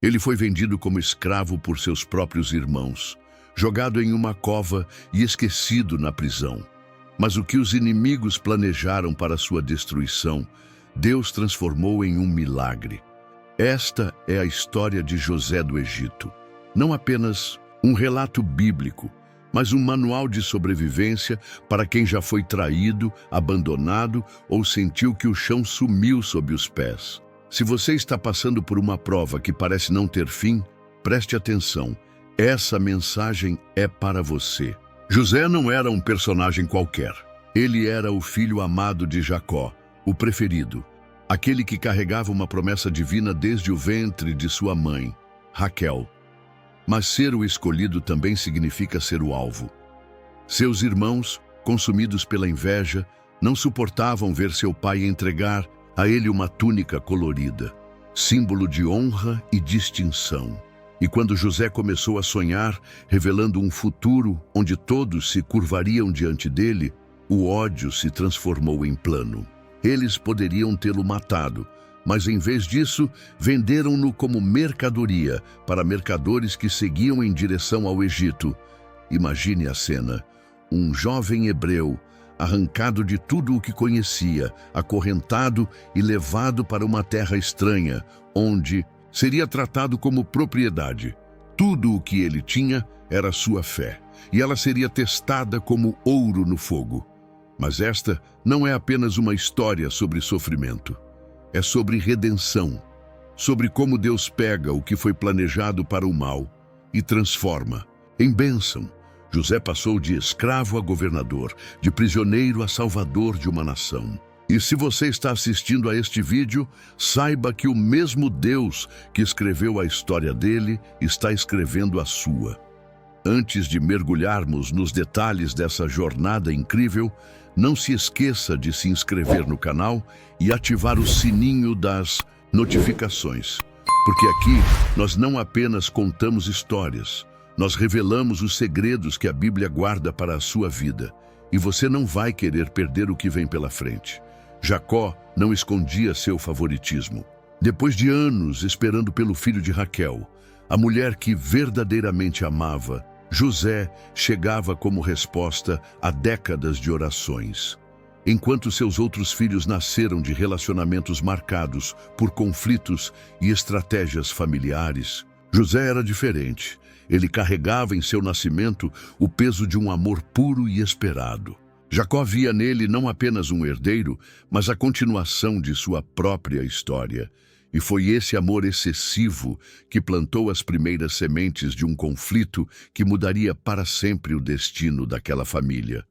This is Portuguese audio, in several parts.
Ele foi vendido como escravo por seus próprios irmãos, jogado em uma cova e esquecido na prisão. Mas o que os inimigos planejaram para sua destruição, Deus transformou em um milagre. Esta é a história de José do Egito. Não apenas um relato bíblico, mas um manual de sobrevivência para quem já foi traído, abandonado ou sentiu que o chão sumiu sob os pés. Se você está passando por uma prova que parece não ter fim, preste atenção. Essa mensagem é para você. José não era um personagem qualquer. Ele era o filho amado de Jacó, o preferido, aquele que carregava uma promessa divina desde o ventre de sua mãe, Raquel. Mas ser o escolhido também significa ser o alvo. Seus irmãos, consumidos pela inveja, não suportavam ver seu pai entregar a ele uma túnica colorida, símbolo de honra e distinção. E quando José começou a sonhar, revelando um futuro onde todos se curvariam diante dele, o ódio se transformou em plano. Eles poderiam tê-lo matado, mas em vez disso, venderam-no como mercadoria para mercadores que seguiam em direção ao Egito. Imagine a cena: um jovem hebreu, arrancado de tudo o que conhecia, acorrentado e levado para uma terra estranha, onde seria tratado como propriedade. Tudo o que ele tinha era sua fé, e ela seria testada como ouro no fogo. Mas esta não é apenas uma história sobre sofrimento. É sobre redenção, sobre como Deus pega o que foi planejado para o mal e transforma em bênção. José passou de escravo a governador, de prisioneiro a salvador de uma nação. E se você está assistindo a este vídeo, saiba que o mesmo Deus que escreveu a história dele está escrevendo a sua. Antes de mergulharmos nos detalhes dessa jornada incrível, não se esqueça de se inscrever no canal e ativar o sininho das notificações. Porque aqui nós não apenas contamos histórias, nós revelamos os segredos que a Bíblia guarda para a sua vida. E você não vai querer perder o que vem pela frente. Jacó não escondia seu favoritismo. Depois de anos esperando pelo filho de Raquel, a mulher que verdadeiramente amava, José chegava como resposta a décadas de orações. Enquanto seus outros filhos nasceram de relacionamentos marcados por conflitos e estratégias familiares, José era diferente. Ele carregava em seu nascimento o peso de um amor puro e esperado. Jacó via nele não apenas um herdeiro, mas a continuação de sua própria história. E foi esse amor excessivo que plantou as primeiras sementes de um conflito que mudaria para sempre o destino daquela família.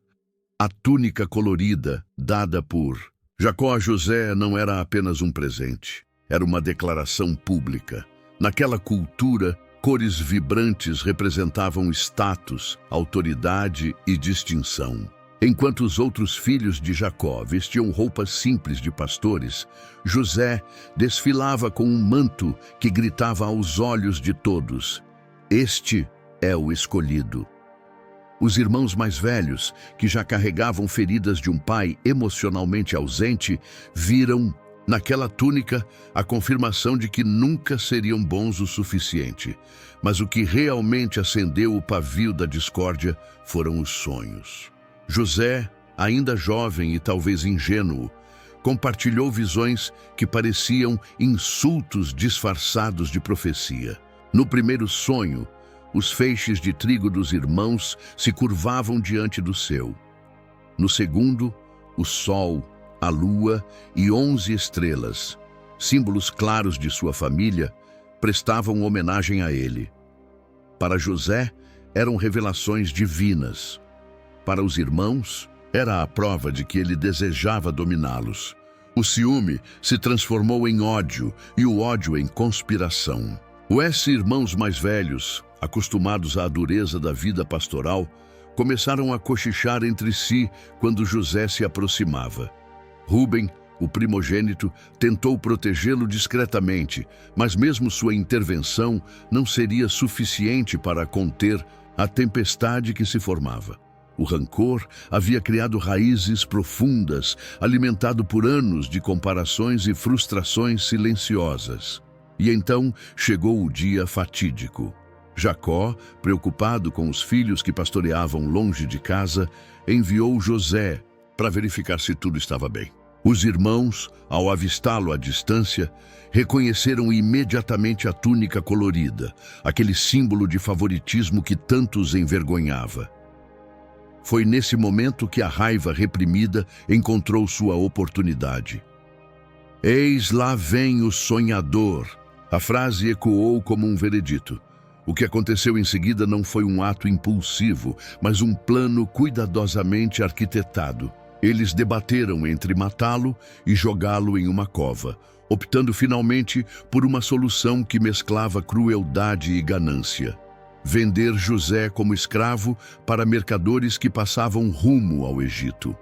A túnica colorida, dada por Jacó a José, não era apenas um presente. Era uma declaração pública. Naquela cultura, cores vibrantes representavam status, autoridade e distinção. Enquanto os outros filhos de Jacó vestiam roupas simples de pastores, José desfilava com um manto que gritava aos olhos de todos: "Este é o escolhido." Os irmãos mais velhos, que já carregavam feridas de um pai emocionalmente ausente, viram naquela túnica a confirmação de que nunca seriam bons o suficiente. Mas o que realmente acendeu o pavio da discórdia foram os sonhos. José, ainda jovem e talvez ingênuo, compartilhou visões que pareciam insultos disfarçados de profecia. No primeiro sonho, os feixes de trigo dos irmãos se curvavam diante do seu. No segundo, o sol, a lua e 11 estrelas, símbolos claros de sua família, prestavam homenagem a ele. Para José, eram revelações divinas. Para os irmãos, era a prova de que ele desejava dominá-los. O ciúme se transformou em ódio e o ódio em conspiração. Os irmãos mais velhos, acostumados à dureza da vida pastoral, começaram a cochichar entre si quando José se aproximava. Rúben, o primogênito, tentou protegê-lo discretamente, mas mesmo sua intervenção não seria suficiente para conter a tempestade que se formava. O rancor havia criado raízes profundas, alimentado por anos de comparações e frustrações silenciosas. E então chegou o dia fatídico. Jacó, preocupado com os filhos que pastoreavam longe de casa, enviou José para verificar se tudo estava bem. Os irmãos, ao avistá-lo à distância, reconheceram imediatamente a túnica colorida, aquele símbolo de favoritismo que tantos envergonhava. Foi nesse momento que a raiva reprimida encontrou sua oportunidade. Eis lá vem o sonhador. A frase ecoou como um veredito. O que aconteceu em seguida não foi um ato impulsivo, mas um plano cuidadosamente arquitetado. Eles debateram entre matá-lo e jogá-lo em uma cova, optando finalmente por uma solução que mesclava crueldade e ganância. Vender José como escravo para mercadores que passavam rumo ao Egito.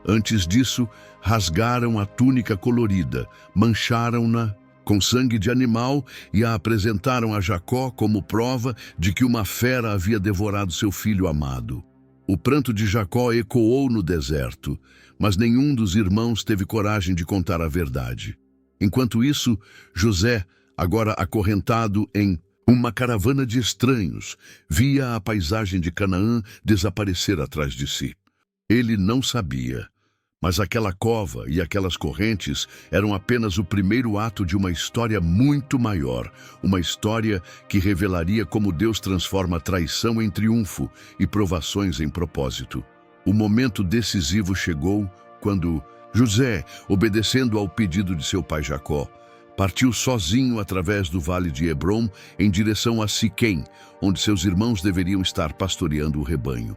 Antes disso, rasgaram a túnica colorida, mancharam-na com sangue de animal e a apresentaram a Jacó como prova de que uma fera havia devorado seu filho amado. O pranto de Jacó ecoou no deserto, mas nenhum dos irmãos teve coragem de contar a verdade. Enquanto isso, José, agora acorrentado em uma caravana de estranhos, via a paisagem de Canaã desaparecer atrás de si. Ele não sabia, mas aquela cova e aquelas correntes eram apenas o primeiro ato de uma história muito maior, uma história que revelaria como Deus transforma traição em triunfo e provações em propósito. O momento decisivo chegou quando José, obedecendo ao pedido de seu pai Jacó, partiu sozinho através do vale de Hebrom em direção a Siquém, onde seus irmãos deveriam estar pastoreando o rebanho.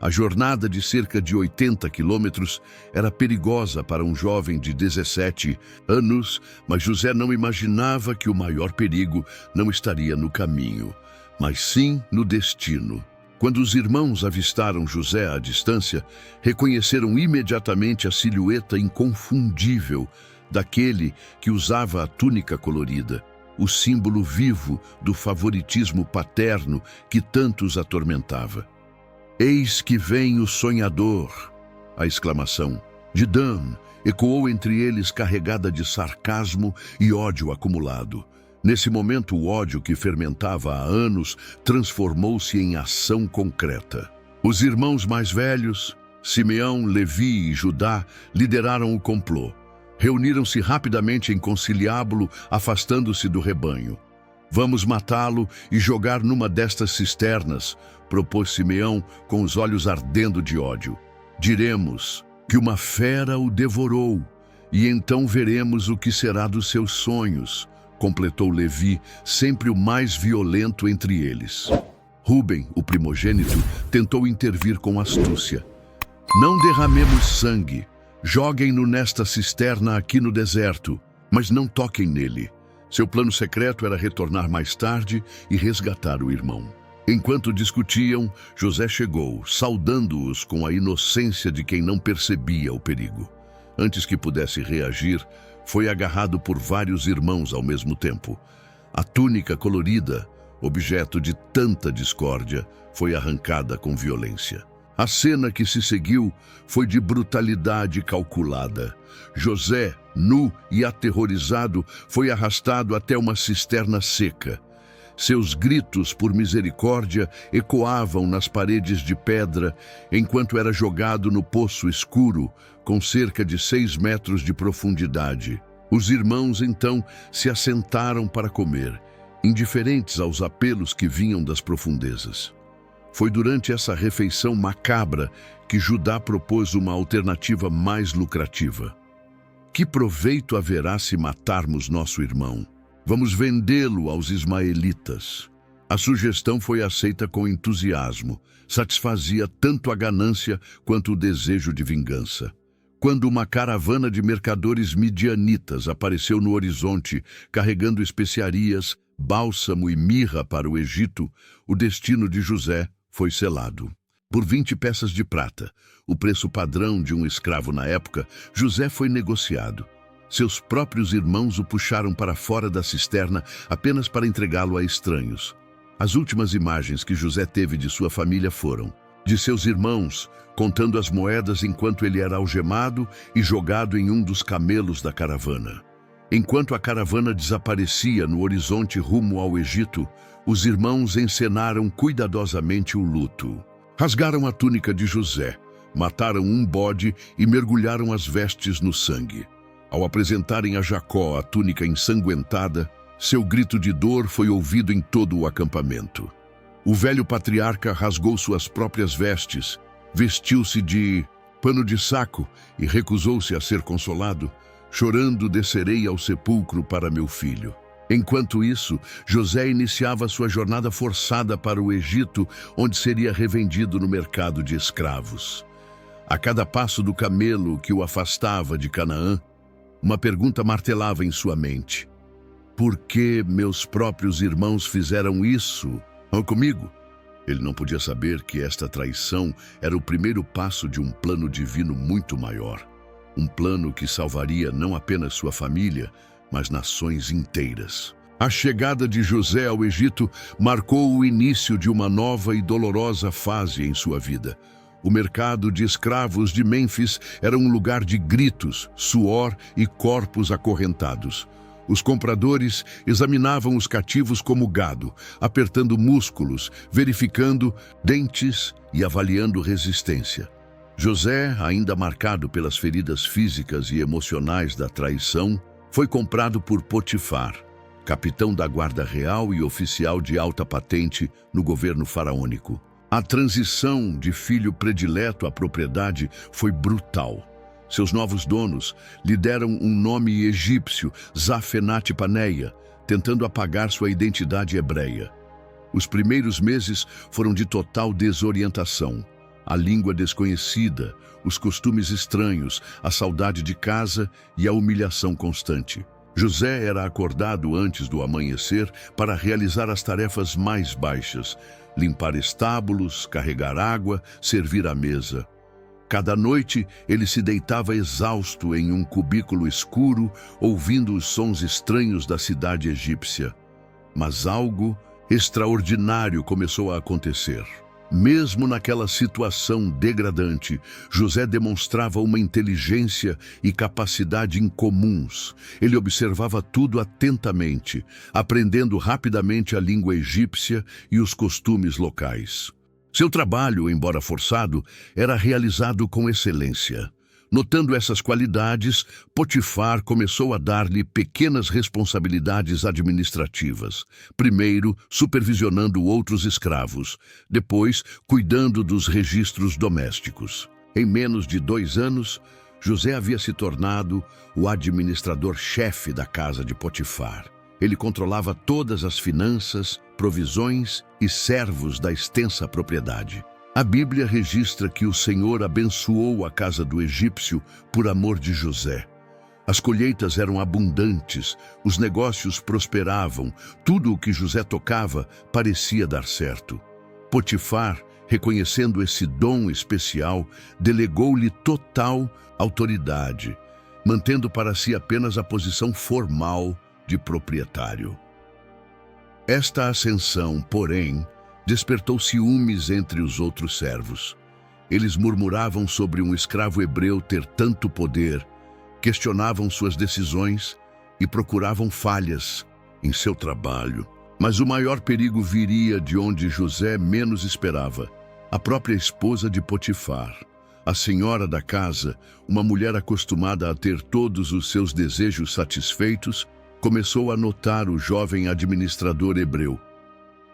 A jornada de cerca de 80 quilômetros era perigosa para um jovem de 17 anos, mas José não imaginava que o maior perigo não estaria no caminho, mas sim no destino. Quando os irmãos avistaram José à distância, reconheceram imediatamente a silhueta inconfundível daquele que usava a túnica colorida, o símbolo vivo do favoritismo paterno que tantos atormentava. Eis que vem o sonhador! A exclamação de Dan ecoou entre eles carregada de sarcasmo e ódio acumulado. Nesse momento, o ódio que fermentava há anos transformou-se em ação concreta. Os irmãos mais velhos, Simeão, Levi e Judá, lideraram o complô. Reuniram-se rapidamente em conciliábulo, afastando-se do rebanho. Vamos matá-lo e jogar numa destas cisternas, propôs Simeão com os olhos ardendo de ódio. Diremos que uma fera o devorou, e então veremos o que será dos seus sonhos, completou Levi, sempre o mais violento entre eles. Rúben, o primogênito, tentou intervir com astúcia. Não derramemos sangue, joguem-no nesta cisterna aqui no deserto, mas não toquem nele. Seu plano secreto era retornar mais tarde e resgatar o irmão. Enquanto discutiam, José chegou, saudando-os com a inocência de quem não percebia o perigo. Antes que pudesse reagir, foi agarrado por vários irmãos ao mesmo tempo. A túnica colorida, objeto de tanta discórdia, foi arrancada com violência. A cena que se seguiu foi de brutalidade calculada. José, nu e aterrorizado, foi arrastado até uma cisterna seca. Seus gritos por misericórdia ecoavam nas paredes de pedra enquanto era jogado no poço escuro, com cerca de 6 metros de profundidade. Os irmãos, então, se assentaram para comer, indiferentes aos apelos que vinham das profundezas. Foi durante essa refeição macabra que Judá propôs uma alternativa mais lucrativa. Que proveito haverá se matarmos nosso irmão? Vamos vendê-lo aos ismaelitas. A sugestão foi aceita com entusiasmo. Satisfazia tanto a ganância quanto o desejo de vingança. Quando uma caravana de mercadores midianitas apareceu no horizonte, carregando especiarias, bálsamo e mirra para o Egito, o destino de José foi selado. Por 20 peças de prata, o preço padrão de um escravo na época, José foi negociado. Seus próprios irmãos o puxaram para fora da cisterna apenas para entregá-lo a estranhos. As últimas imagens que José teve de sua família foram de seus irmãos, contando as moedas enquanto ele era algemado e jogado em um dos camelos da caravana. Enquanto a caravana desaparecia no horizonte rumo ao Egito, os irmãos encenaram cuidadosamente o luto. Rasgaram a túnica de José, mataram um bode e mergulharam as vestes no sangue. Ao apresentarem a Jacó a túnica ensanguentada, seu grito de dor foi ouvido em todo o acampamento. O velho patriarca rasgou suas próprias vestes, vestiu-se de pano de saco e recusou-se a ser consolado. Chorando, descerei ao sepulcro para meu filho. Enquanto isso, José iniciava sua jornada forçada para o Egito, onde seria revendido no mercado de escravos. A cada passo do camelo que o afastava de Canaã, uma pergunta martelava em sua mente. Por que meus próprios irmãos fizeram isso comigo? Ele não podia saber que esta traição era o primeiro passo de um plano divino muito maior. Um plano que salvaria não apenas sua família, mas nações inteiras. A chegada de José ao Egito marcou o início de uma nova e dolorosa fase em sua vida. O mercado de escravos de Mênfis era um lugar de gritos, suor e corpos acorrentados. Os compradores examinavam os cativos como gado, apertando músculos, verificando dentes e avaliando resistência. José, ainda marcado pelas feridas físicas e emocionais da traição, foi comprado por Potifar, capitão da guarda real e oficial de alta patente no governo faraônico. A transição de filho predileto à propriedade foi brutal. Seus novos donos lhe deram um nome egípcio, Zafenat-Paneia, tentando apagar sua identidade hebreia. Os primeiros meses foram de total desorientação. A língua desconhecida, os costumes estranhos, a saudade de casa e a humilhação constante. José era acordado antes do amanhecer para realizar as tarefas mais baixas: limpar estábulos, carregar água, servir à mesa. Cada noite ele se deitava exausto em um cubículo escuro, ouvindo os sons estranhos da cidade egípcia. Mas algo extraordinário começou a acontecer. Mesmo naquela situação degradante, José demonstrava uma inteligência e capacidade incomuns. Ele observava tudo atentamente, aprendendo rapidamente a língua egípcia e os costumes locais. Seu trabalho, embora forçado, era realizado com excelência. Notando essas qualidades, Potifar começou a dar-lhe pequenas responsabilidades administrativas. Primeiro, supervisionando outros escravos. Depois, cuidando dos registros domésticos. Em menos de 2 anos, José havia se tornado o administrador-chefe da casa de Potifar. Ele controlava todas as finanças, provisões e servos da extensa propriedade. A Bíblia registra que o Senhor abençoou a casa do egípcio por amor de José. As colheitas eram abundantes, os negócios prosperavam, tudo o que José tocava parecia dar certo. Potifar, reconhecendo esse dom especial, delegou-lhe total autoridade, mantendo para si apenas a posição formal de proprietário. Esta ascensão, porém, despertou ciúmes entre os outros servos. Eles murmuravam sobre um escravo hebreu ter tanto poder, questionavam suas decisões e procuravam falhas em seu trabalho. Mas o maior perigo viria de onde José menos esperava: a própria esposa de Potifar. A senhora da casa, uma mulher acostumada a ter todos os seus desejos satisfeitos, começou a notar o jovem administrador hebreu.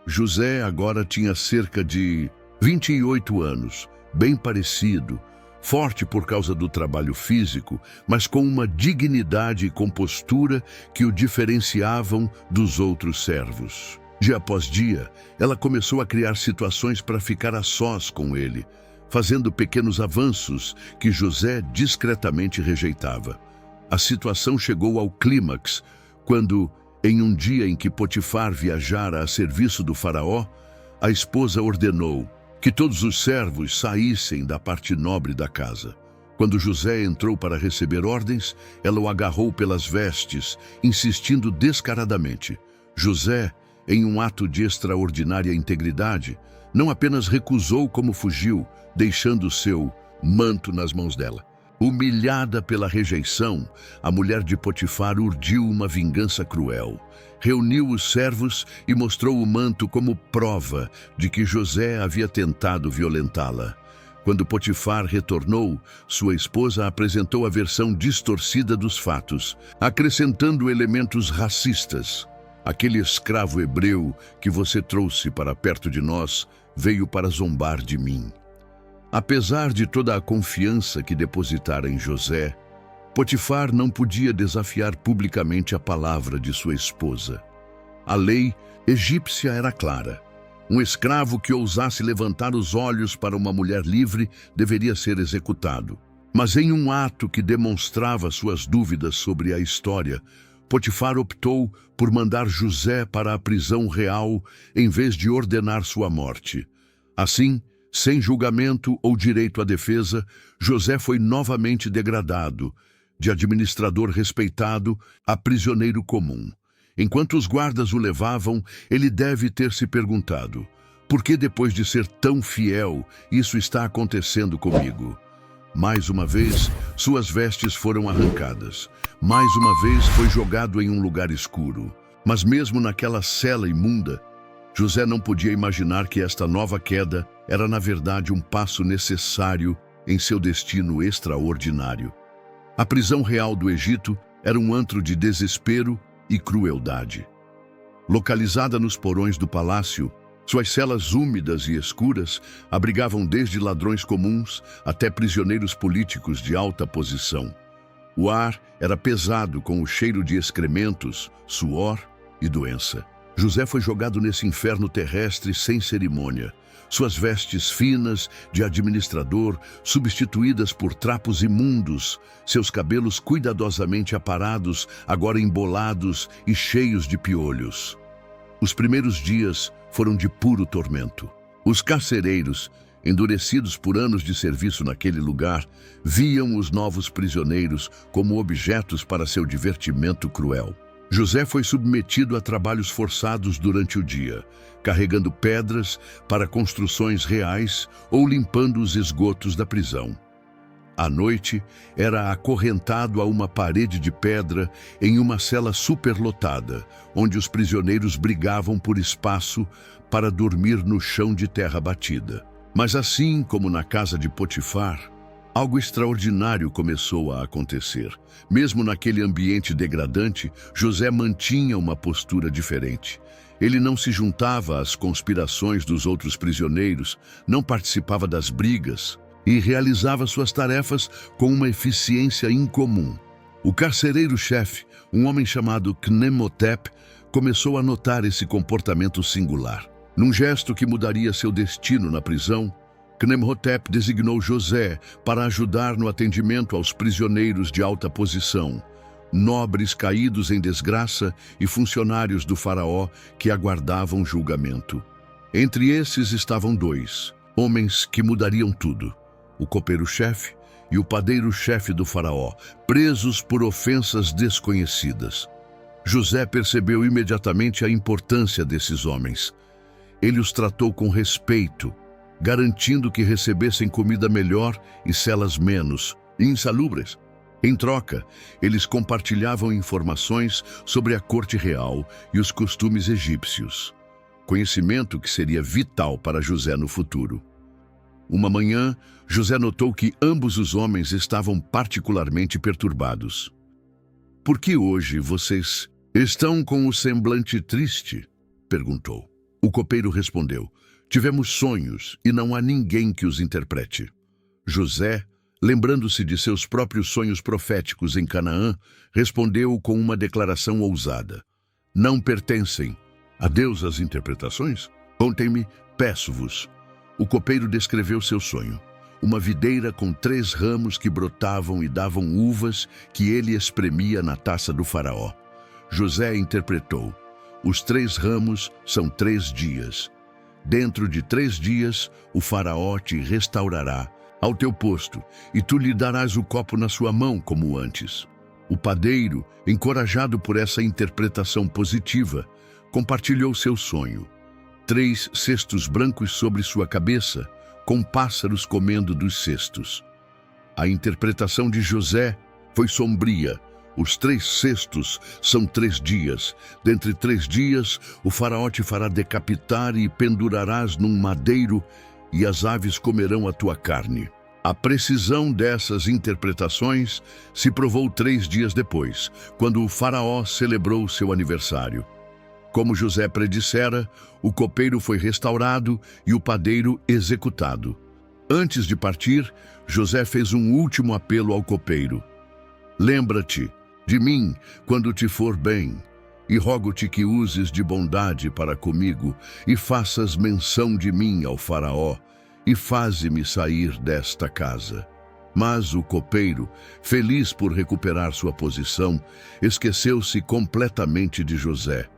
José agora tinha cerca de 28 anos, bem parecido, forte por causa do trabalho físico, mas com uma dignidade e compostura que o diferenciavam dos outros servos. Dia após dia, ela começou a criar situações para ficar a sós com ele, fazendo pequenos avanços que José discretamente rejeitava. A situação chegou ao clímax quando, em um dia em que Potifar viajara a serviço do faraó, a esposa ordenou que todos os servos saíssem da parte nobre da casa. Quando José entrou para receber ordens, ela o agarrou pelas vestes, insistindo descaradamente. José, em um ato de extraordinária integridade, não apenas recusou como fugiu, deixando seu manto nas mãos dela. Humilhada pela rejeição, a mulher de Potifar urdiu uma vingança cruel. Reuniu os servos e mostrou o manto como prova de que José havia tentado violentá-la. Quando Potifar retornou, sua esposa apresentou a versão distorcida dos fatos, acrescentando elementos racistas. Aquele escravo hebreu que você trouxe para perto de nós veio para zombar de mim. Apesar de toda a confiança que depositara em José, Potifar não podia desafiar publicamente a palavra de sua esposa. A lei egípcia era clara. Um escravo que ousasse levantar os olhos para uma mulher livre deveria ser executado. Mas em um ato que demonstrava suas dúvidas sobre a história, Potifar optou por mandar José para a prisão real em vez de ordenar sua morte. Assim, sem julgamento ou direito à defesa, José foi novamente degradado, de administrador respeitado a prisioneiro comum. Enquanto os guardas o levavam, ele deve ter se perguntado: por que depois de ser tão fiel, isso está acontecendo comigo? Mais uma vez, suas vestes foram arrancadas. Mais uma vez foi jogado em um lugar escuro. Mas mesmo naquela cela imunda, José não podia imaginar que esta nova queda era na verdade um passo necessário em seu destino extraordinário. A prisão real do Egito era um antro de desespero e crueldade. Localizada nos porões do palácio, suas celas úmidas e escuras abrigavam desde ladrões comuns até prisioneiros políticos de alta posição. O ar era pesado com o cheiro de excrementos, suor e doença. José foi jogado nesse inferno terrestre sem cerimônia. Suas vestes finas de administrador, substituídas por trapos imundos, seus cabelos cuidadosamente aparados, agora embolados e cheios de piolhos. Os primeiros dias foram de puro tormento. Os carcereiros, endurecidos por anos de serviço naquele lugar, viam os novos prisioneiros como objetos para seu divertimento cruel. José foi submetido a trabalhos forçados durante o dia, carregando pedras para construções reais ou limpando os esgotos da prisão. À noite, era acorrentado a uma parede de pedra em uma cela superlotada, onde os prisioneiros brigavam por espaço para dormir no chão de terra batida. Mas assim como na casa de Potifar, algo extraordinário começou a acontecer. Mesmo naquele ambiente degradante, José mantinha uma postura diferente. Ele não se juntava às conspirações dos outros prisioneiros, não participava das brigas e realizava suas tarefas com uma eficiência incomum. O carcereiro-chefe, um homem chamado Knemhotep, começou a notar esse comportamento singular. Num gesto que mudaria seu destino na prisão, Knemhotep designou José para ajudar no atendimento aos prisioneiros de alta posição, nobres caídos em desgraça e funcionários do faraó que aguardavam julgamento. Entre esses estavam dois, homens que mudariam tudo: o copeiro-chefe e o padeiro-chefe do faraó, presos por ofensas desconhecidas. José percebeu imediatamente a importância desses homens. Ele os tratou com respeito, garantindo que recebessem comida melhor e celas menos insalubres. Em troca, eles compartilhavam informações sobre a corte real e os costumes egípcios, conhecimento que seria vital para José no futuro. Uma manhã, José notou que ambos os homens estavam particularmente perturbados. "Por que hoje vocês estão com o semblante triste?" perguntou. O copeiro respondeu: "Tivemos sonhos e não há ninguém que os interprete." José, lembrando-se de seus próprios sonhos proféticos em Canaã, respondeu com uma declaração ousada: "Não pertencem a Deus as interpretações? Contem-me, peço-vos." O copeiro descreveu seu sonho: uma videira com 3 ramos que brotavam e davam uvas que ele espremia na taça do faraó. José interpretou: os 3 ramos são 3 dias. Dentro de 3 dias, o faraó te restaurará ao teu posto, e tu lhe darás o copo na sua mão como antes. O padeiro, encorajado por essa interpretação positiva, compartilhou seu sonho: 3 cestos brancos sobre sua cabeça, com pássaros comendo dos cestos. A interpretação de José foi sombria. Os 3 cestos são 3 dias. Dentre 3 dias, o faraó te fará decapitar e pendurarás num madeiro, e as aves comerão a tua carne. A precisão dessas interpretações se provou 3 dias depois, quando o faraó celebrou seu aniversário. Como José predissera, o copeiro foi restaurado e o padeiro executado. Antes de partir, José fez um último apelo ao copeiro. Lembra-te de mim quando te for bem, e rogo-te que uses de bondade para comigo, e faças menção de mim ao faraó, e faze-me sair desta casa. Mas o copeiro, feliz por recuperar sua posição, esqueceu-se completamente de José.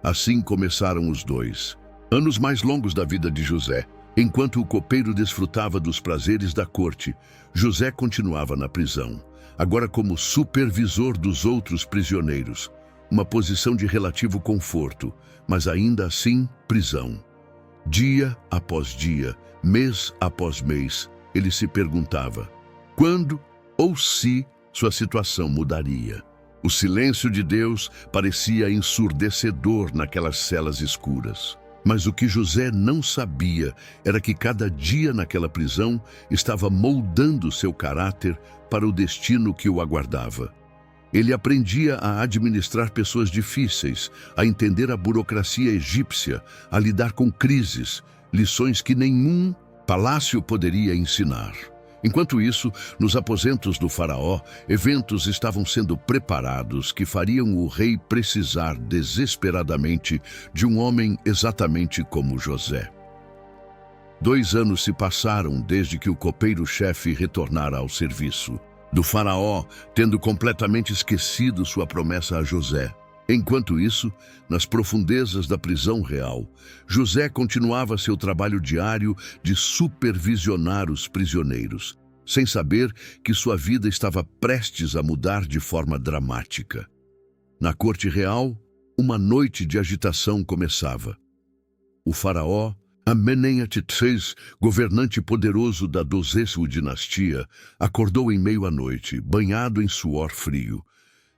Assim começaram os 2 anos mais longos da vida de José. Enquanto o copeiro desfrutava dos prazeres da corte, José continuava na prisão, agora como supervisor dos outros prisioneiros, uma posição de relativo conforto, mas ainda assim prisão. Dia após dia, mês após mês, ele se perguntava quando ou se sua situação mudaria. O silêncio de Deus parecia ensurdecedor naquelas celas escuras. Mas o que José não sabia era que cada dia naquela prisão estava moldando seu caráter para o destino que o aguardava. Ele aprendia a administrar pessoas difíceis, a entender a burocracia egípcia, a lidar com crises, lições que nenhum palácio poderia ensinar. Enquanto isso, nos aposentos do faraó, eventos estavam sendo preparados que fariam o rei precisar desesperadamente de um homem exatamente como José. 2 anos se passaram desde que o copeiro-chefe retornara ao serviço do faraó, tendo completamente esquecido sua promessa a José. Enquanto isso, nas profundezas da prisão real, José continuava seu trabalho diário de supervisionar os prisioneiros, sem saber que sua vida estava prestes a mudar de forma dramática. Na corte real, uma noite de agitação começava. O faraó, Amenemhat-III, governante poderoso da 12ª dinastia, acordou em meio à noite, banhado em suor frio.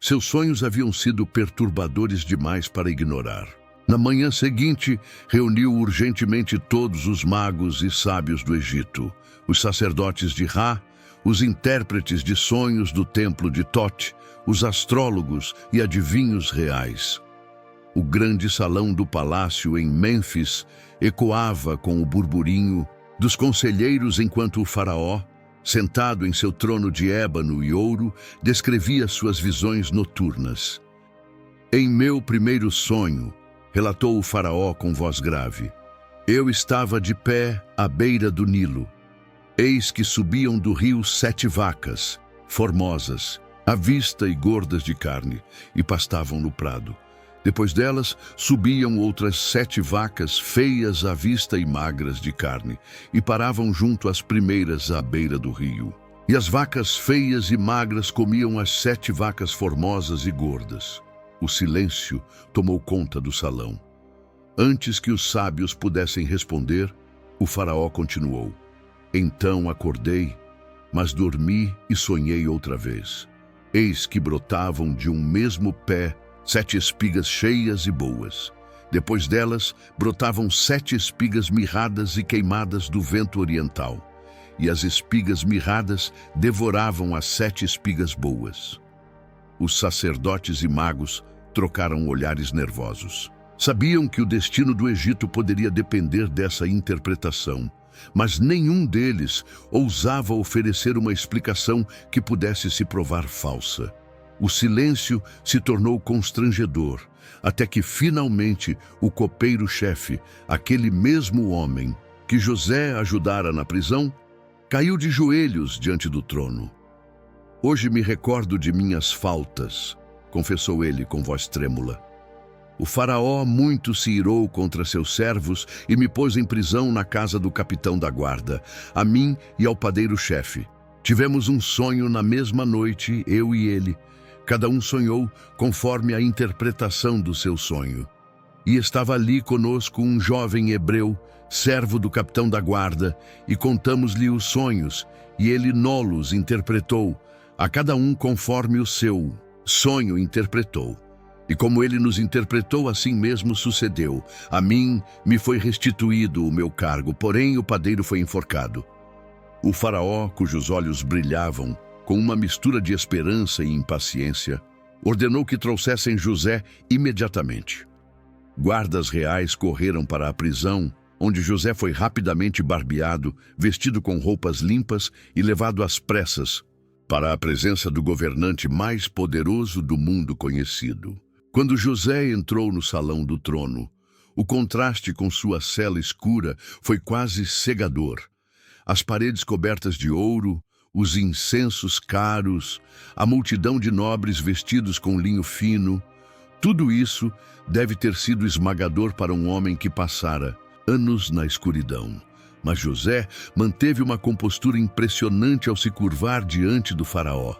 Seus sonhos haviam sido perturbadores demais para ignorar. Na manhã seguinte, reuniu urgentemente todos os magos e sábios do Egito, os sacerdotes de Ra, os intérpretes de sonhos do templo de Tote, os astrólogos e adivinhos reais. O grande salão do palácio em Mênfis ecoava com o burburinho dos conselheiros enquanto o faraó, sentado em seu trono de ébano e ouro, descrevia suas visões noturnas. Em meu primeiro sonho, relatou o faraó com voz grave, eu estava de pé à beira do Nilo. Eis que subiam do rio 7 vacas, formosas, à vista e gordas de carne, e pastavam no prado. Depois delas, subiam outras 7 vacas, feias à vista e magras de carne, e paravam junto às primeiras à beira do rio. E as vacas feias e magras comiam as 7 vacas formosas e gordas. O silêncio tomou conta do salão. Antes que os sábios pudessem responder, o faraó continuou. Então acordei, mas dormi e sonhei outra vez. Eis que brotavam de um mesmo pé 7 espigas cheias e boas. Depois delas, brotavam 7 espigas mirradas e queimadas do vento oriental. E as espigas mirradas devoravam as 7 espigas boas. Os sacerdotes e magos trocaram olhares nervosos. Sabiam que o destino do Egito poderia depender dessa interpretação, mas nenhum deles ousava oferecer uma explicação que pudesse se provar falsa. O silêncio se tornou constrangedor, até que finalmente o copeiro-chefe, aquele mesmo homem que José ajudara na prisão, caiu de joelhos diante do trono. Hoje me recordo de minhas faltas, confessou ele com voz trêmula. O faraó muito se irou contra seus servos e me pôs em prisão na casa do capitão da guarda, a mim e ao padeiro-chefe. Tivemos um sonho na mesma noite, eu e ele. Cada um sonhou conforme a interpretação do seu sonho. E estava ali conosco um jovem hebreu, servo do capitão da guarda, e contamos-lhe os sonhos, e ele nolos interpretou, a cada um conforme o seu sonho interpretou. E como ele nos interpretou, assim mesmo sucedeu. A mim me foi restituído o meu cargo, porém o padeiro foi enforcado. O faraó, cujos olhos brilhavam, com uma mistura de esperança e impaciência, ordenou que trouxessem José imediatamente. Guardas reais correram para a prisão, onde José foi rapidamente barbeado, vestido com roupas limpas e levado às pressas para a presença do governante mais poderoso do mundo conhecido. Quando José entrou no salão do trono, o contraste com sua cela escura foi quase cegador. As paredes cobertas de ouro, os incensos caros, a multidão de nobres vestidos com linho fino, tudo isso deve ter sido esmagador para um homem que passara anos na escuridão. Mas José manteve uma compostura impressionante ao se curvar diante do faraó.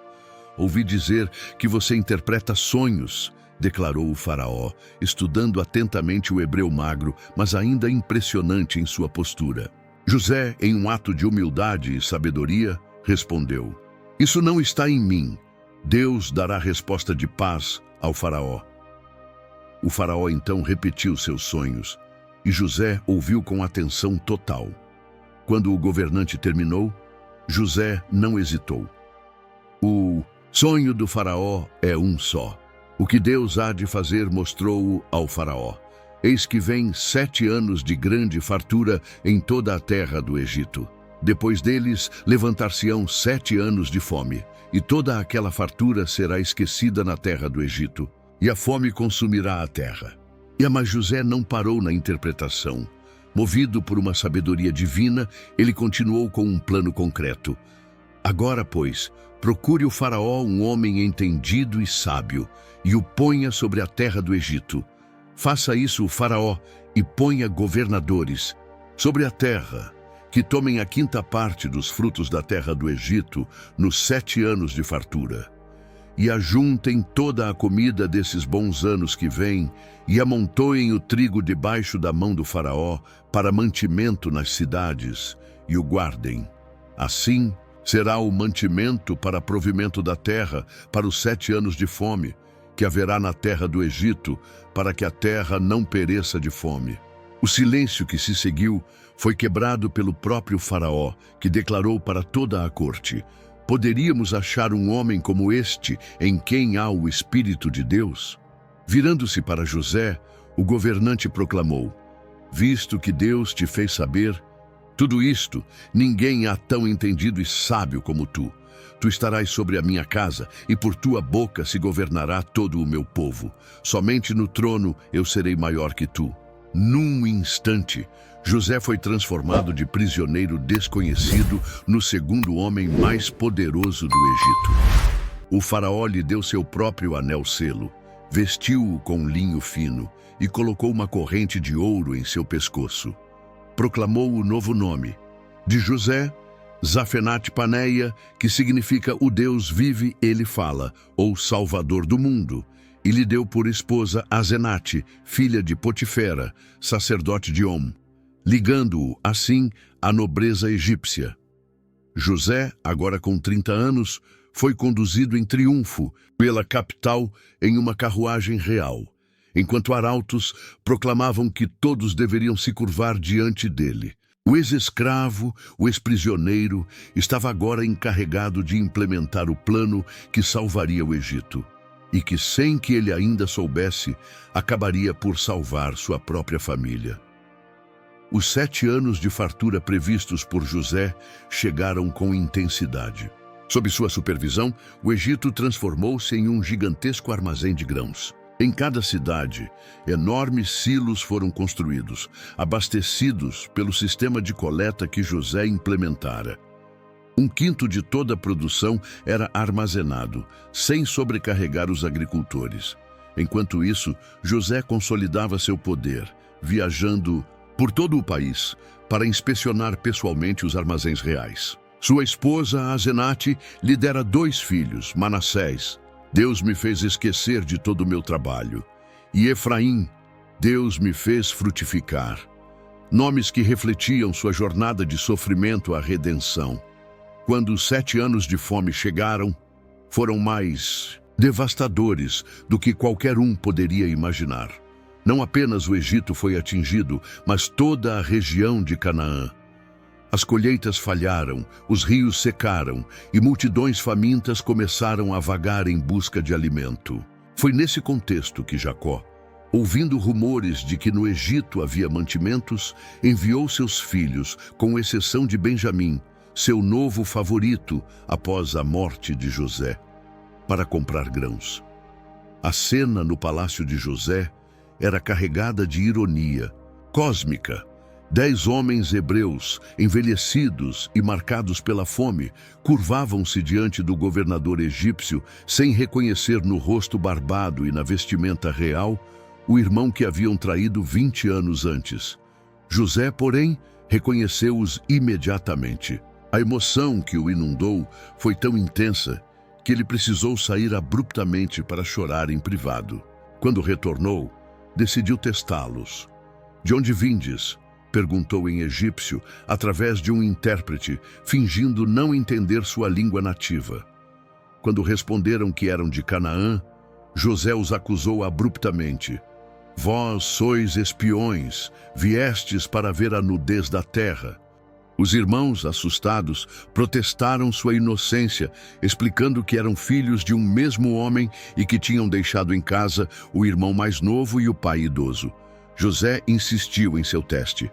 Ouvi dizer que você interpreta sonhos, declarou o faraó, estudando atentamente o hebreu magro, mas ainda impressionante em sua postura. José, em um ato de humildade e sabedoria, respondeu: Isso não está em mim. Deus dará resposta de paz ao faraó. O faraó então repetiu seus sonhos, e José ouviu com atenção total. Quando o governante terminou, José não hesitou. O sonho do faraó é um só. O que Deus há de fazer mostrou-o ao faraó. Eis que vem 7 anos de grande fartura em toda a terra do Egito. Depois deles, levantar-se-ão 7 anos de fome, e toda aquela fartura será esquecida na terra do Egito, e a fome consumirá a terra. Mas José não parou na interpretação. Movido por uma sabedoria divina, ele continuou com um plano concreto. Agora, pois, procure o faraó um homem entendido e sábio, e o ponha sobre a terra do Egito. Faça isso o faraó e ponha governadores sobre a terra, que tomem a 5ª parte dos frutos da terra do Egito nos 7 anos de fartura. E ajuntem toda a comida desses bons anos que vêm, e amontoem o trigo debaixo da mão do faraó para mantimento nas cidades, e o guardem. Assim será o mantimento para provimento da terra para os 7 anos de fome, que haverá na terra do Egito, para que a terra não pereça de fome. O silêncio que se seguiu foi quebrado pelo próprio faraó, que declarou para toda a corte: Poderíamos achar um homem como este, em quem há o Espírito de Deus? Virando-se para José, o governante proclamou: Visto que Deus te fez saber tudo isto, ninguém há tão entendido e sábio como tu. Tu estarás sobre a minha casa, e por tua boca se governará todo o meu povo. Somente no trono eu serei maior que tu. Num instante, José foi transformado de prisioneiro desconhecido no 2º homem mais poderoso do Egito. O faraó lhe deu seu próprio anel-selo, vestiu-o com linho fino e colocou uma corrente de ouro em seu pescoço. Proclamou o novo nome de José, Zafenat-Paneia, que significa o Deus vive, ele fala, ou Salvador do mundo, e lhe deu por esposa Asenate, filha de Potifera, sacerdote de On, ligando-o, assim, à nobreza egípcia. José, agora com 30 anos, foi conduzido em triunfo pela capital em uma carruagem real, enquanto arautos proclamavam que todos deveriam se curvar diante dele. O ex-escravo, o ex-prisioneiro, estava agora encarregado de implementar o plano que salvaria o Egito, e que, sem que ele ainda soubesse, acabaria por salvar sua própria família. Os 7 anos de fartura previstos por José chegaram com intensidade. Sob sua supervisão, o Egito transformou-se em um gigantesco armazém de grãos. Em cada cidade, enormes silos foram construídos, abastecidos pelo sistema de coleta que José implementara. 1/5 de toda a produção era armazenado, sem sobrecarregar os agricultores. Enquanto isso, José consolidava seu poder, viajando por todo o país para inspecionar pessoalmente os armazéns reais. Sua esposa, Asenate, lhe dera 2 filhos, Manassés. Deus me fez esquecer de todo o meu trabalho. E Efraim, Deus me fez frutificar. Nomes que refletiam sua jornada de sofrimento à redenção. Quando os 7 anos de fome chegaram, foram mais devastadores do que qualquer um poderia imaginar. Não apenas o Egito foi atingido, mas toda a região de Canaã. As colheitas falharam, os rios secaram e multidões famintas começaram a vagar em busca de alimento. Foi nesse contexto que Jacó, ouvindo rumores de que no Egito havia mantimentos, enviou seus filhos, com exceção de Benjamim, seu novo favorito após a morte de José, para comprar grãos. A cena no palácio de José era carregada de ironia cósmica. 10 homens hebreus, envelhecidos e marcados pela fome, curvavam-se diante do governador egípcio sem reconhecer no rosto barbado e na vestimenta real o irmão que haviam traído 20 anos antes. José, porém, reconheceu-os imediatamente. A emoção que o inundou foi tão intensa que ele precisou sair abruptamente para chorar em privado. Quando retornou, decidiu testá-los. "De onde vindes?" perguntou em egípcio, através de um intérprete, fingindo não entender sua língua nativa. Quando responderam que eram de Canaã, José os acusou abruptamente. "Vós sois espiões, viestes para ver a nudez da terra." Os irmãos, assustados, protestaram sua inocência, explicando que eram filhos de um mesmo homem e que tinham deixado em casa o irmão mais novo e o pai idoso. José insistiu em seu teste.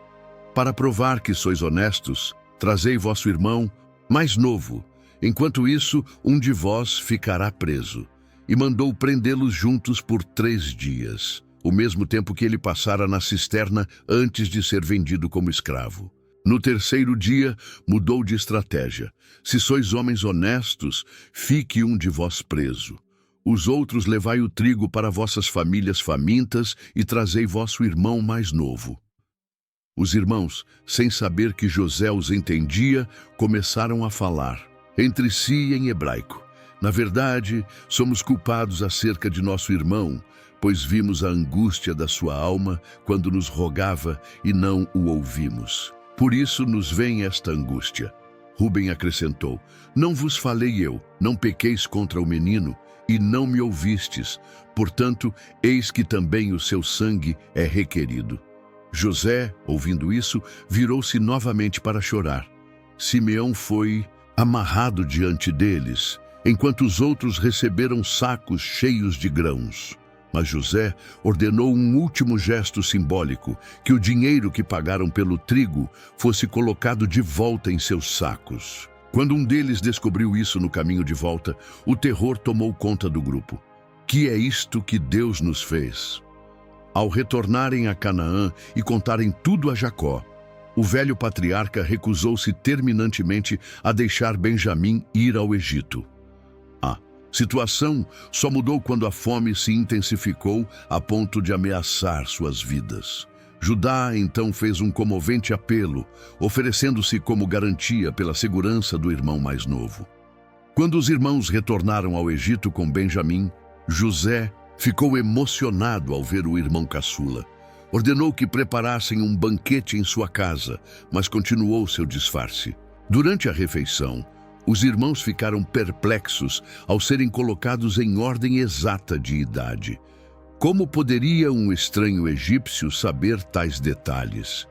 "Para provar que sois honestos, trazei vosso irmão mais novo. Enquanto isso, um de vós ficará preso." E mandou prendê-los juntos por 3 dias, o mesmo tempo que ele passara na cisterna antes de ser vendido como escravo. No 3º dia, mudou de estratégia. "Se sois homens honestos, fique um de vós preso. Os outros levai o trigo para vossas famílias famintas e trazei vosso irmão mais novo." Os irmãos, sem saber que José os entendia, começaram a falar entre si em hebraico. "Na verdade, somos culpados acerca de nosso irmão, pois vimos a angústia da sua alma quando nos rogava e não o ouvimos. Por isso nos vem esta angústia." Rúben acrescentou: "Não vos falei eu, não pequeis contra o menino, e não me ouvistes. Portanto, eis que também o seu sangue é requerido." José, ouvindo isso, virou-se novamente para chorar. Simeão foi amarrado diante deles, enquanto os outros receberam sacos cheios de grãos. Mas José ordenou um último gesto simbólico, que o dinheiro que pagaram pelo trigo fosse colocado de volta em seus sacos. Quando um deles descobriu isso no caminho de volta, o terror tomou conta do grupo. "Que é isto que Deus nos fez?" Ao retornarem a Canaã e contarem tudo a Jacó, o velho patriarca recusou-se terminantemente a deixar Benjamim ir ao Egito. A situação só mudou quando a fome se intensificou a ponto de ameaçar suas vidas. Judá então fez um comovente apelo, oferecendo-se como garantia pela segurança do irmão mais novo. Quando os irmãos retornaram ao Egito com Benjamim, José ficou emocionado ao ver o irmão caçula. Ordenou que preparassem um banquete em sua casa, mas continuou seu disfarce. Durante a refeição, os irmãos ficaram perplexos ao serem colocados em ordem exata de idade. Como poderia um estranho egípcio saber tais detalhes?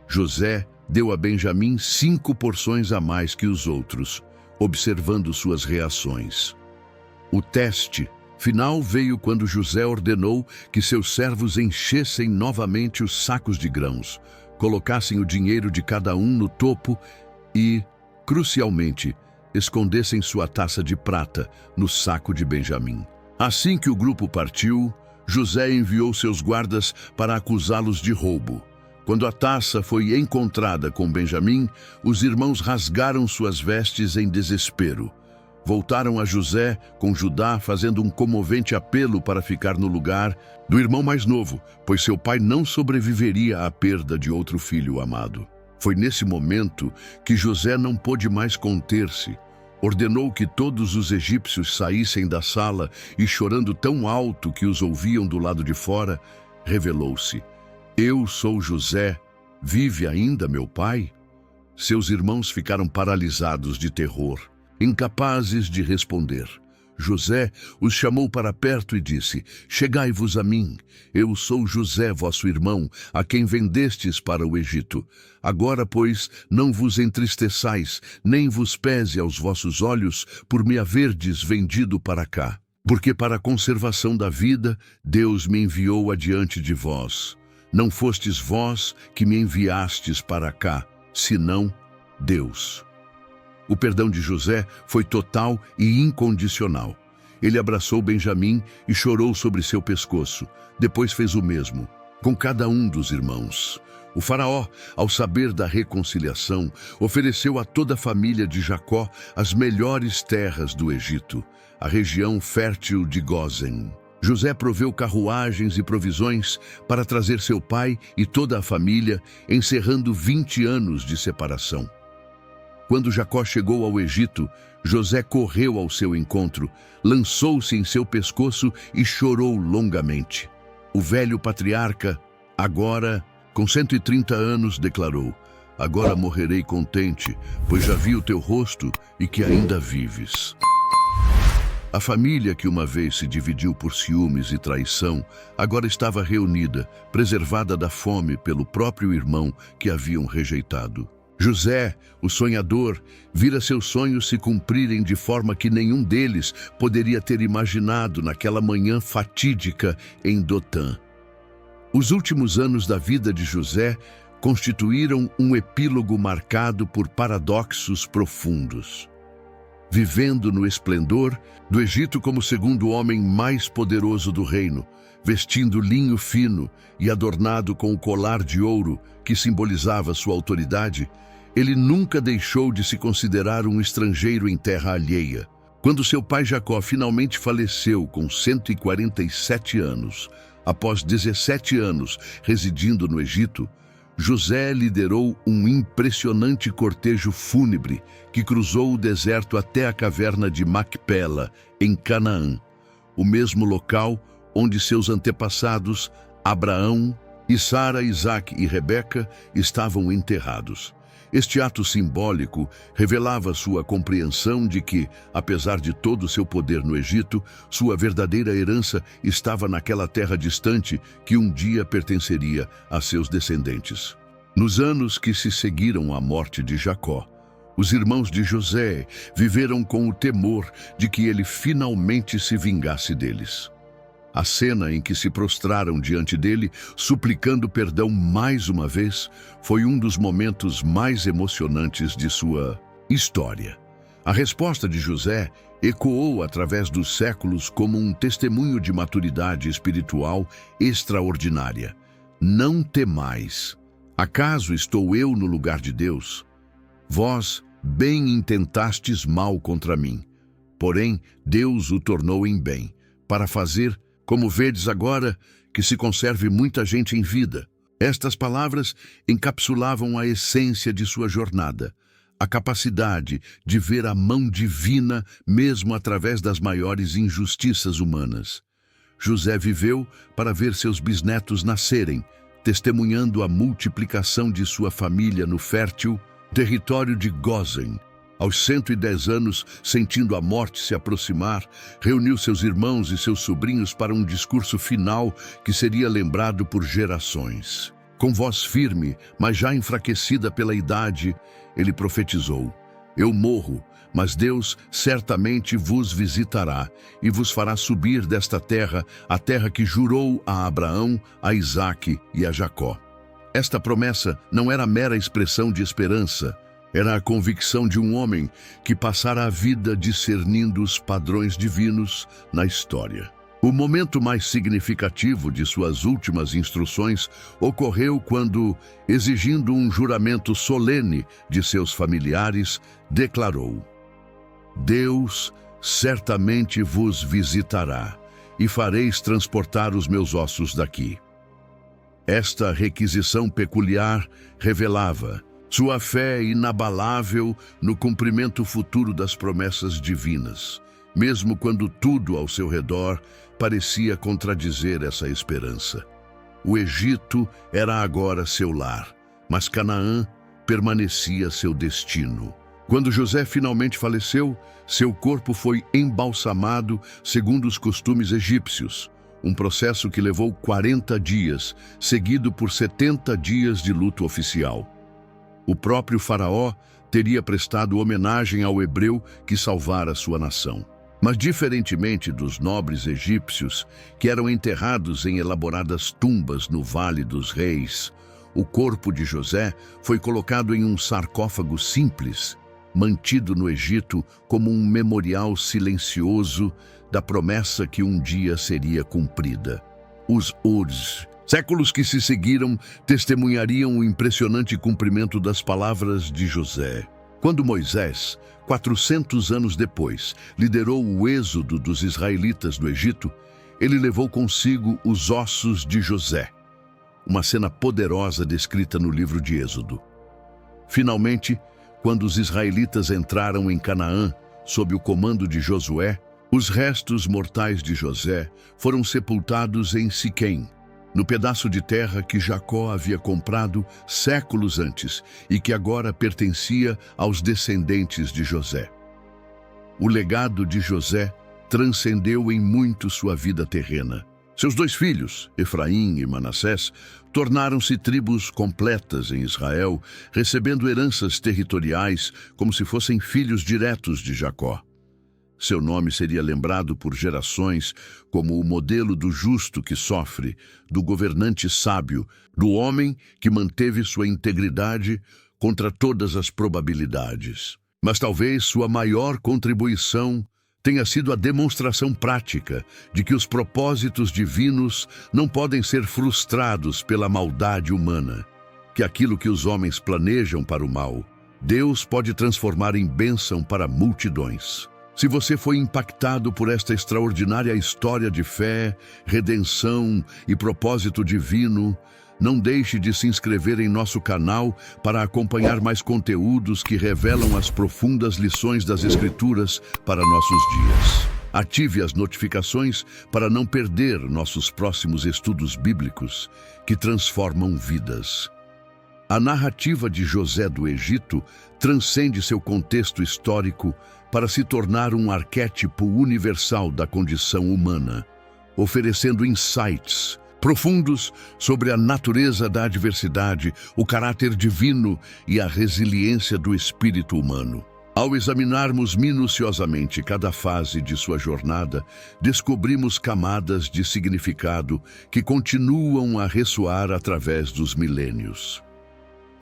José deu a Benjamim 5 porções a mais que os outros, observando suas reações. O teste final veio quando José ordenou que seus servos enchessem novamente os sacos de grãos, colocassem o dinheiro de cada um no topo e, crucialmente, escondessem sua taça de prata no saco de Benjamim. Assim que o grupo partiu, José enviou seus guardas para acusá-los de roubo. Quando a taça foi encontrada com Benjamim, os irmãos rasgaram suas vestes em desespero. Voltaram a José com Judá, fazendo um comovente apelo para ficar no lugar do irmão mais novo, pois seu pai não sobreviveria à perda de outro filho amado. Foi nesse momento que José não pôde mais conter-se. Ordenou que todos os egípcios saíssem da sala e, chorando tão alto que os ouviam do lado de fora, revelou-se: Eu sou José, vive ainda meu pai? Seus irmãos ficaram paralisados de terror, incapazes de responder. José os chamou para perto e disse: Chegai-vos a mim. Eu sou José, vosso irmão, a quem vendestes para o Egito. Agora, pois, não vos entristeçais, nem vos pese aos vossos olhos por me haverdes vendido para cá. Porque para a conservação da vida, Deus me enviou adiante de vós. Não fostes vós que me enviastes para cá, senão Deus. O perdão de José foi total e incondicional. Ele abraçou Benjamim e chorou sobre seu pescoço. Depois fez o mesmo com cada um dos irmãos. O faraó, ao saber da reconciliação, ofereceu a toda a família de Jacó as melhores terras do Egito, a região fértil de Gósen. José proveu carruagens e provisões para trazer seu pai e toda a família, encerrando 20 anos de separação. Quando Jacó chegou ao Egito, José correu ao seu encontro, lançou-se em seu pescoço e chorou longamente. O velho patriarca, agora com 130 anos, declarou: Agora morrerei contente, pois já vi o teu rosto e que ainda vives. A família que uma vez se dividiu por ciúmes e traição, agora estava reunida, preservada da fome pelo próprio irmão que haviam rejeitado. José, o sonhador, vira seus sonhos se cumprirem de forma que nenhum deles poderia ter imaginado naquela manhã fatídica em Dotã. Os últimos anos da vida de José constituíram um epílogo marcado por paradoxos profundos. Vivendo no esplendor do Egito como o segundo homem mais poderoso do reino, vestindo linho fino e adornado com o colar de ouro que simbolizava sua autoridade, ele nunca deixou de se considerar um estrangeiro em terra alheia. Quando seu pai Jacó finalmente faleceu com 147 anos, após 17 anos residindo no Egito, José liderou um impressionante cortejo fúnebre que cruzou o deserto até a caverna de Macpela, em Canaã, o mesmo local onde seus antepassados, Abraão, e Sara, Isaque e Rebeca, estavam enterrados. Este ato simbólico revelava sua compreensão de que, apesar de todo o seu poder no Egito, sua verdadeira herança estava naquela terra distante que um dia pertenceria a seus descendentes. Nos anos que se seguiram à morte de Jacó, os irmãos de José viveram com o temor de que ele finalmente se vingasse deles. A cena em que se prostraram diante dele, suplicando perdão mais uma vez, foi um dos momentos mais emocionantes de sua história. A resposta de José ecoou através dos séculos como um testemunho de maturidade espiritual extraordinária. Não temais. Acaso estou eu no lugar de Deus? Vós bem intentastes mal contra mim, porém Deus o tornou em bem, para fazer, como vedes agora, que se conserve muita gente em vida. Estas palavras encapsulavam a essência de sua jornada, a capacidade de ver a mão divina mesmo através das maiores injustiças humanas. José viveu para ver seus bisnetos nascerem, testemunhando a multiplicação de sua família no fértil território de Gósen. Aos 110 anos, sentindo a morte se aproximar, reuniu seus irmãos e seus sobrinhos para um discurso final que seria lembrado por gerações. Com voz firme, mas já enfraquecida pela idade, ele profetizou: Eu morro, mas Deus certamente vos visitará e vos fará subir desta terra, a terra que jurou a Abraão, a Isaque e a Jacó. Esta promessa não era mera expressão de esperança, era a convicção de um homem que passara a vida discernindo os padrões divinos na história. O momento mais significativo de suas últimas instruções ocorreu quando, exigindo um juramento solene de seus familiares, declarou: Deus certamente vos visitará e fareis transportar os meus ossos daqui. Esta requisição peculiar revelava sua fé inabalável no cumprimento futuro das promessas divinas, mesmo quando tudo ao seu redor parecia contradizer essa esperança. O Egito era agora seu lar, mas Canaã permanecia seu destino. Quando José finalmente faleceu, seu corpo foi embalsamado segundo os costumes egípcios, um processo que levou 40 dias, seguido por 70 dias de luto oficial. O próprio faraó teria prestado homenagem ao hebreu que salvara sua nação. Mas diferentemente dos nobres egípcios, que eram enterrados em elaboradas tumbas no Vale dos Reis, o corpo de José foi colocado em um sarcófago simples, mantido no Egito como um memorial silencioso da promessa que um dia seria cumprida. Os séculos que se seguiram testemunhariam o impressionante cumprimento das palavras de José. Quando Moisés, 400 anos depois, liderou o êxodo dos israelitas do Egito, ele levou consigo os ossos de José, uma cena poderosa descrita no livro de Êxodo. Finalmente, quando os israelitas entraram em Canaã, sob o comando de Josué, os restos mortais de José foram sepultados em Siquém, no pedaço de terra que Jacó havia comprado séculos antes e que agora pertencia aos descendentes de José. O legado de José transcendeu em muito sua vida terrena. Seus 2 filhos, Efraim e Manassés, tornaram-se tribos completas em Israel, recebendo heranças territoriais como se fossem filhos diretos de Jacó. Seu nome seria lembrado por gerações como o modelo do justo que sofre, do governante sábio, do homem que manteve sua integridade contra todas as probabilidades. Mas talvez sua maior contribuição tenha sido a demonstração prática de que os propósitos divinos não podem ser frustrados pela maldade humana, que aquilo que os homens planejam para o mal, Deus pode transformar em bênção para multidões. Se você foi impactado por esta extraordinária história de fé, redenção e propósito divino, não deixe de se inscrever em nosso canal para acompanhar mais conteúdos que revelam as profundas lições das Escrituras para nossos dias. Ative as notificações para não perder nossos próximos estudos bíblicos que transformam vidas. A narrativa de José do Egito transcende seu contexto histórico para se tornar um arquétipo universal da condição humana, oferecendo insights profundos sobre a natureza da adversidade, o caráter divino e a resiliência do espírito humano. Ao examinarmos minuciosamente cada fase de sua jornada, descobrimos camadas de significado que continuam a ressoar através dos milênios.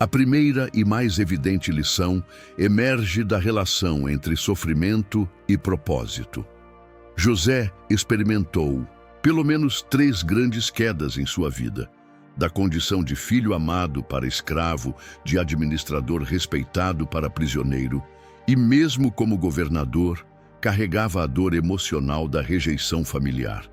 A primeira e mais evidente lição emerge da relação entre sofrimento e propósito. José experimentou pelo menos 3 grandes quedas em sua vida, da condição de filho amado para escravo, de administrador respeitado para prisioneiro, e mesmo como governador, carregava a dor emocional da rejeição familiar.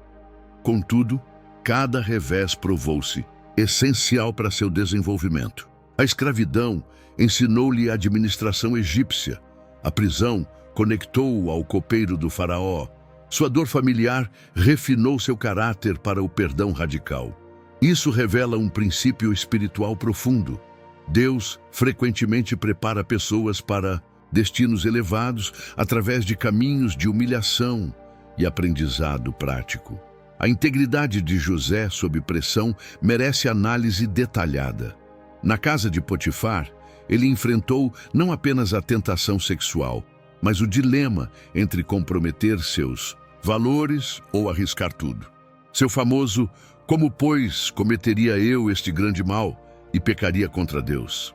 Contudo, cada revés provou-se essencial para seu desenvolvimento. A escravidão ensinou-lhe a administração egípcia, a prisão conectou-o ao copeiro do faraó. Sua dor familiar refinou seu caráter para o perdão radical. Isso revela um princípio espiritual profundo. Deus frequentemente prepara pessoas para destinos elevados através de caminhos de humilhação e aprendizado prático. A integridade de José sob pressão merece análise detalhada. Na casa de Potifar, ele enfrentou não apenas a tentação sexual, mas o dilema entre comprometer seus valores ou arriscar tudo. Seu famoso "como, pois, cometeria eu este grande mal e pecaria contra Deus?"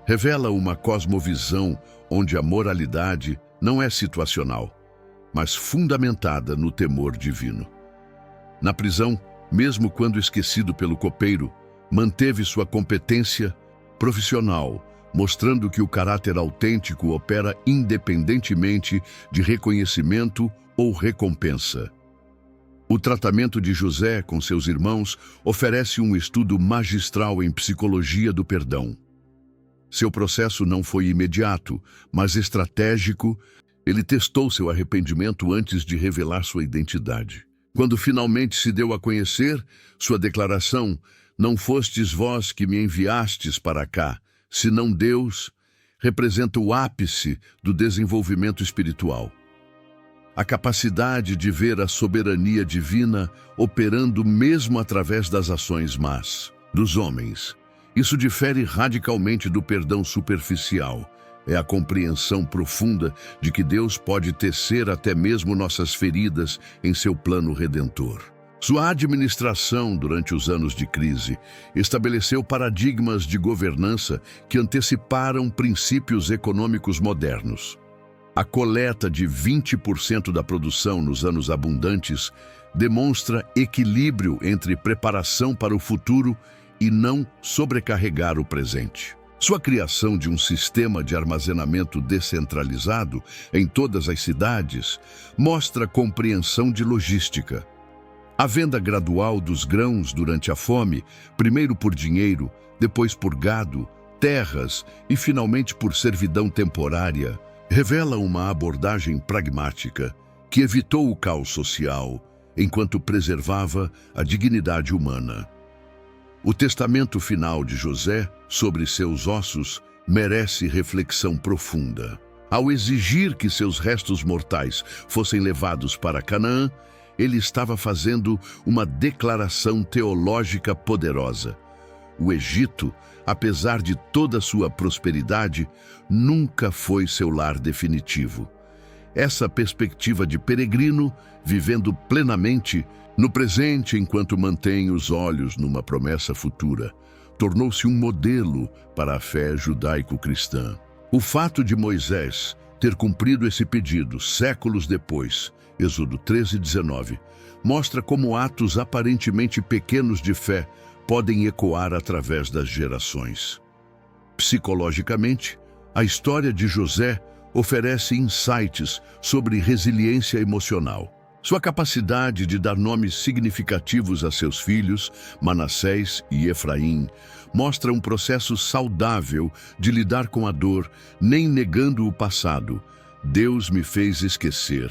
revela uma cosmovisão onde a moralidade não é situacional, mas fundamentada no temor divino. Na prisão, mesmo quando esquecido pelo copeiro, manteve sua competência profissional, mostrando que o caráter autêntico opera independentemente de reconhecimento ou recompensa. O tratamento de José com seus irmãos oferece um estudo magistral em psicologia do perdão. Seu processo não foi imediato, mas estratégico. Ele testou seu arrependimento antes de revelar sua identidade. Quando finalmente se deu a conhecer, sua declaração: "Não fostes vós que me enviastes para cá, senão Deus", representa o ápice do desenvolvimento espiritual. A capacidade de ver a soberania divina operando mesmo através das ações más dos homens. Isso difere radicalmente do perdão superficial. É a compreensão profunda de que Deus pode tecer até mesmo nossas feridas em seu plano redentor. Sua administração durante os anos de crise estabeleceu paradigmas de governança que anteciparam princípios econômicos modernos. A coleta de 20% da produção nos anos abundantes demonstra equilíbrio entre preparação para o futuro e não sobrecarregar o presente. Sua criação de um sistema de armazenamento descentralizado em todas as cidades mostra compreensão de logística. A venda gradual dos grãos durante a fome, primeiro por dinheiro, depois por gado, terras e finalmente por servidão temporária, revela uma abordagem pragmática que evitou o caos social enquanto preservava a dignidade humana. O testamento final de José sobre seus ossos merece reflexão profunda. Ao exigir que seus restos mortais fossem levados para Canaã, ele estava fazendo uma declaração teológica poderosa. O Egito, apesar de toda sua prosperidade, nunca foi seu lar definitivo. Essa perspectiva de peregrino, vivendo plenamente no presente enquanto mantém os olhos numa promessa futura, tornou-se um modelo para a fé judaico-cristã. O fato de Moisés ter cumprido esse pedido séculos depois, Êxodo 13:19, mostra como atos aparentemente pequenos de fé podem ecoar através das gerações. Psicologicamente, a história de José oferece insights sobre resiliência emocional. Sua capacidade de dar nomes significativos a seus filhos, Manassés e Efraim, mostra um processo saudável de lidar com a dor, nem negando o passado. Deus me fez esquecer,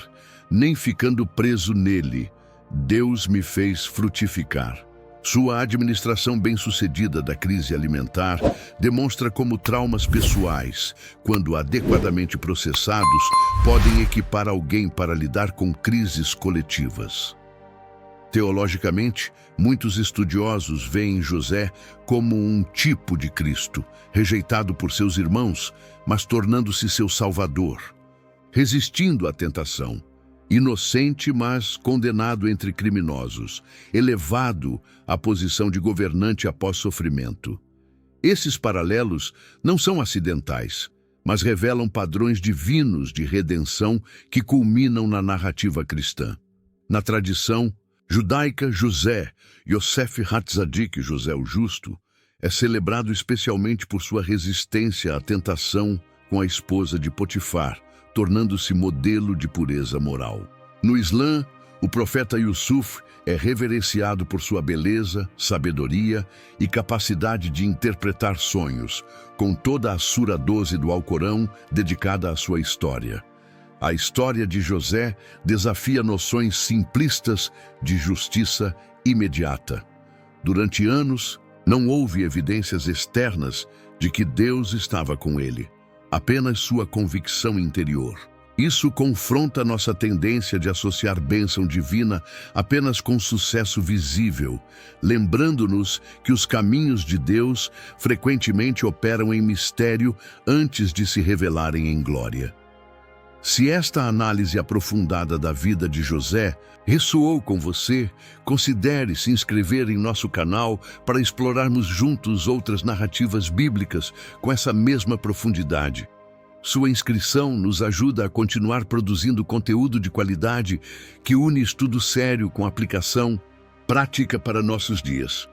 nem ficando preso nele. Deus me fez frutificar. Sua administração bem-sucedida da crise alimentar demonstra como traumas pessoais, quando adequadamente processados, podem equipar alguém para lidar com crises coletivas. Teologicamente, muitos estudiosos veem José como um tipo de Cristo, rejeitado por seus irmãos, mas tornando-se seu salvador, resistindo à tentação. Inocente, mas condenado entre criminosos, elevado à posição de governante após sofrimento. Esses paralelos não são acidentais, mas revelam padrões divinos de redenção que culminam na narrativa cristã. Na tradição judaica, José, Yosef Hatzadik, José o Justo, é celebrado especialmente por sua resistência à tentação com a esposa de Potifar, tornando-se modelo de pureza moral. No Islã, o profeta Yusuf é reverenciado por sua beleza, sabedoria e capacidade de interpretar sonhos, com toda a Sura 12 do Alcorão dedicada à sua história. A história de José desafia noções simplistas de justiça imediata. Durante anos, não houve evidências externas de que Deus estava com ele, apenas sua convicção interior. Isso confronta nossa tendência de associar bênção divina apenas com sucesso visível, lembrando-nos que os caminhos de Deus frequentemente operam em mistério antes de se revelarem em glória. Se esta análise aprofundada da vida de José ressoou com você, considere se inscrever em nosso canal para explorarmos juntos outras narrativas bíblicas com essa mesma profundidade. Sua inscrição nos ajuda a continuar produzindo conteúdo de qualidade que une estudo sério com aplicação prática para nossos dias.